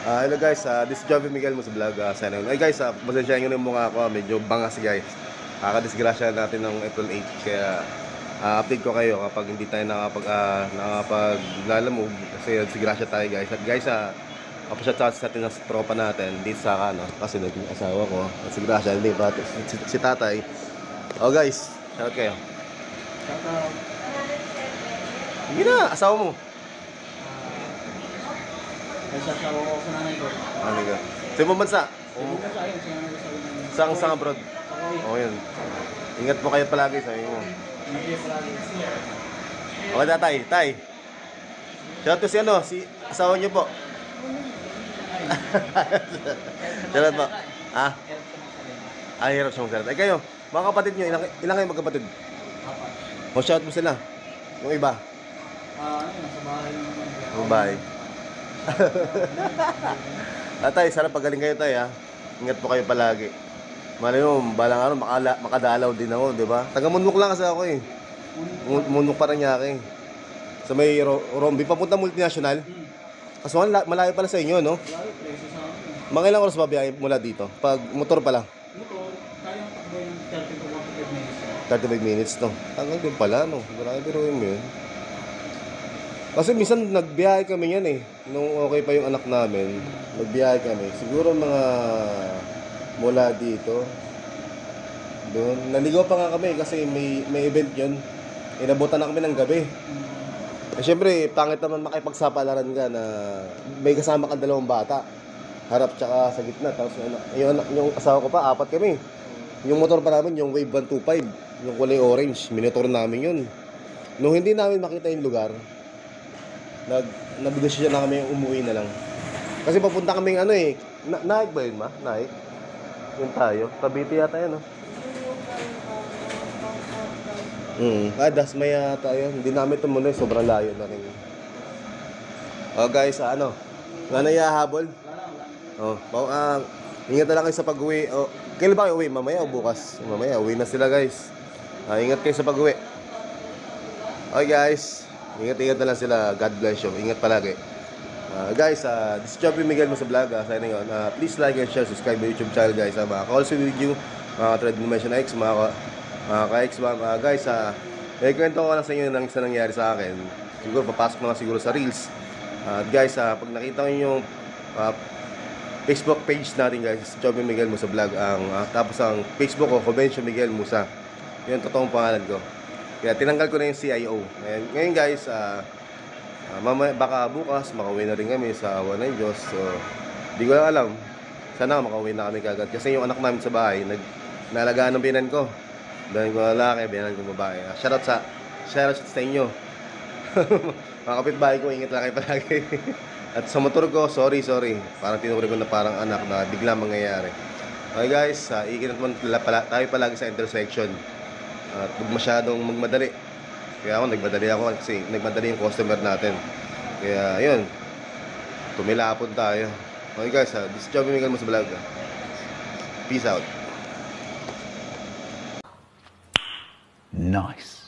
Hello guys, this is Jovi Miguel mo sa vlog. Sana yun. Ay guys, pasensyahan nyo na yung mukha ko. Medyo bangas guys. Kakadisgrasya natin ng April 8. Kaya update ko kayo kapag hindi tayo nakapaglalamog. Kasi disgrasya tayo guys. At guys, kapasya natin ng tropa natin dito sa kasi naging asawa ko. Disgrasya, hindi ba? Si tatay. Oh guys, shoutout kayo. Shoutout. Hindi na, asawa mo. Ay, sasawa ko sa nanay ko. Nanay ko. Sa ibang bansa? Sabi ko sa akin, sa nanay ko sa nanay. Saan abroad? Oo, yun. Ingat po kayo palagi sa inyo. Ingat kayo palagi. Okay, tatay. Tay. Shoutout to si asawa niyo po. Shoutout po. Hirap siyang magsalita. Kayo, mga kapatid niyo, ilang kayo magkapatid? Apat. O, shoutout mo sila. Yung iba? Nasa bahay naman. Sa bahay. Tatay, sana pagaling kayo tayo ha. Ingat po kayo palagi. Malay mo, balang araw makadalaw din ako, di ba? Taga-Munok lang kasi ako eh. Munok Paranaque. Sa may Rombi, papunta multinational. Kaso malayo pala sa inyo, no? Malayo, preso sa akin. Mga ilang oras ba biyahe mula dito? Pag motor pala? Motor, kayang takbo yung 30 to 45 minutes. 35 minutes, no? Tagal din pala, no? Marami pero yun. Kasi minsan nagbiyahe kami yan eh. Nung okay pa yung anak namin, nagbiyahe kami. Siguro mga mula dito. Doon. Naligaw pa nga kami kasi may event yun. Inabutan na kami ng gabi. Eh syempre, pangit naman makipagsapalaran ka na may kasama kang dalawang bata. Harap tsaka sa gitna. Tapos yung asawa ko pa, 4 kami. Yung motor pa namin, yung Wave 125. Yung kulay orange. Minotor namin yun. Nung hindi namin makita yung lugar, nabidesisyon na kami yung umuwi na lang. Kasi papunta kaming Naik ba yun ma? Naik? Yun tayo. Cavite yata yun, no? Dasma yata yun. Hindi namin tumuloy. Sobrang layo na rin. Oh guys, nga na yahabol? Ingat na lang kayo sa pag-uwi. Kailan ba kayo uwi? Mamaya o bukas? Mamaya, uwi na sila guys. Ingat kayo sa pag-uwi. Okay guys, ingat na lang sila. God bless you. Ingat palagi. Guys, this is Jovi Miguel mo sa vlog. Sana yun. Please like and share, subscribe my YouTube channel guys. Mga ka-also with you, mga Thread Dimension X, mga ka-X. Guys, kwento ko lang sa inyo ng isa nangyari sa akin. Siguro papasok na siguro sa Reels. Guys, pag nakita nyo yung Facebook page natin guys, Jovi Miguel mo sa vlog. Tapos ang Facebook ko, Convention Miguel Musa. Yun ang totoong pangalan ko. Kaya tinanggal ko na yung CIO. Ngayon guys, baka bukas makauwi na rin kami sa awa ng Diyos. So, di ko lang alam. Sana makauwi na kami kagad. Kasi yung anak namin sa bahay, nalagaan ng binan ko. Binan ko lalaki, binan ko babae. Shoutout sa inyo. Mga kapitbahay ko, ingat lang kayo palagi. At sa motor ko, sorry. Parang tinukuri ko na parang anak na bigla mangyayari. Okay guys, ikinat naman tayo palagi sa intersection. At huwag masyadong magmadali. Kaya nagmadali ako kasi nagmadali yung customer natin. Kaya yun, tumilapon tayo. Okay guys, this is Jovi Miguel mo sa vlog. Peace out. Nice.